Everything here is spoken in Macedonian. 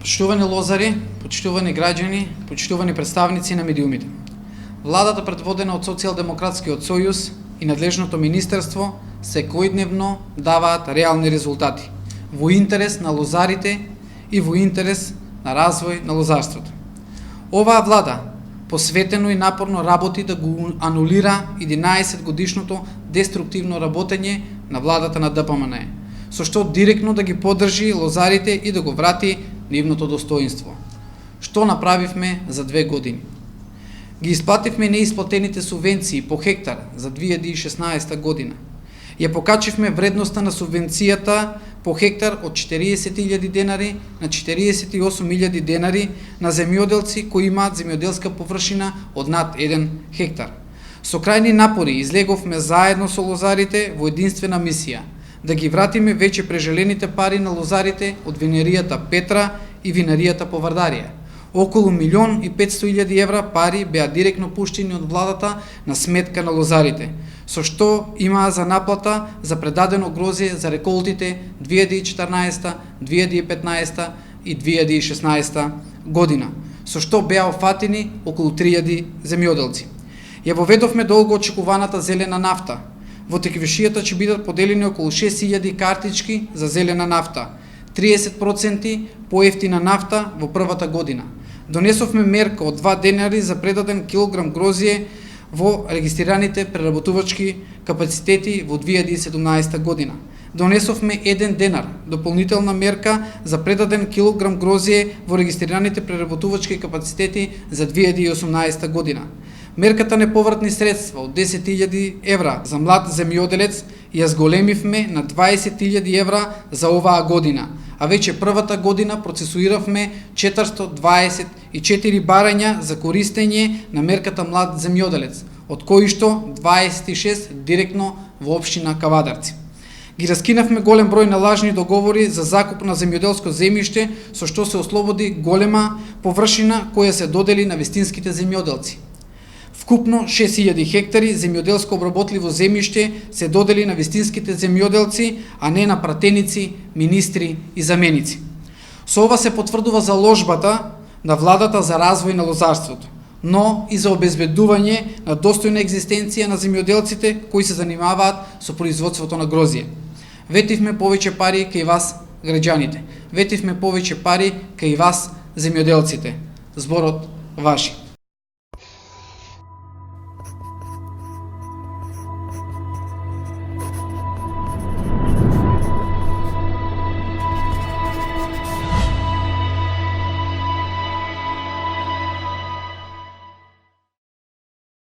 Почитувани лозари, почитувани граѓани, почитувани представници на медиумите. Владата предводена од Социјалдемократскиот сојуз и надлежното министерство секојдневно даваат реални резултати во интерес на лозарите и во интерес на развој на лозарството. Оваа влада посветено и напорно работи да го анулира 11 годишното деструктивно работење на владата на ДПМН, со што директно да ги поддржи лозарите и да го врати нивното достоинство. Што направивме за 2 години? Ги исплативме неисплатените субвенции по хектар за 2016 година. Ја покачивме вредноста на субвенцијата по хектар од 40.000 денари на 48.000 денари на земјоделци кои имаат земјоделска површина од над 1 хектар. Со крајни напори излеговме заедно со лозарите во единствена мисија да ги вратиме веќе прежелените пари на лозарите од винеријата Петра и винеријата Повардарија. Околу 1.500.000 евра пари беа директно пуштени од владата на сметка на лозарите, со што имаа за наплата за предадено грозје за реколтите 2014, 2015 и 2016 година, со што беа офатени околу 3.000 земјоделци. Ја воведовме долго очекуваната зелена нафта. Во теквишијата ќе бидат поделени околу 6.000 картички за зелена нафта, 30% поевтина нафта во првата година. Донесовме мерка од 2 денари за предаден килограм грозје во регистрираните преработувачки капацитети во 2017 година. Донесовме 1 денар, дополнителна мерка за предаден килограм грозје во регистрираните преработувачки капацитети за 2018 година. Мерката неповратни средства од 10.000 евра за млад земјоделец ја зголемивме на 20.000 евра за оваа година, а веќе првата година процесуиравме 424 барања за користење на мерката млад земјоделец, од кои што 26 директно во општина Кавадарци. Ги раскинавме голем број на лажни договори за закуп на земјоделско земјиште, со што се ослободи голема површина која се додели на вистинските земјоделци. Вкупно 6.000 хектари земјоделско обработливо земјиште се додели на вистинските земјоделци, а не на пратеници, министри и заменици. Со ова се потврдува заложбата на владата за развој на лозарството, но и за обезбедување на достојна екзистенција на земјоделците кои се занимаваат со производството на грозје. Ветивме повеќе пари кај вас, граѓаните. Ветивме повеќе пари кај вас, земјоделците. Зборот важи.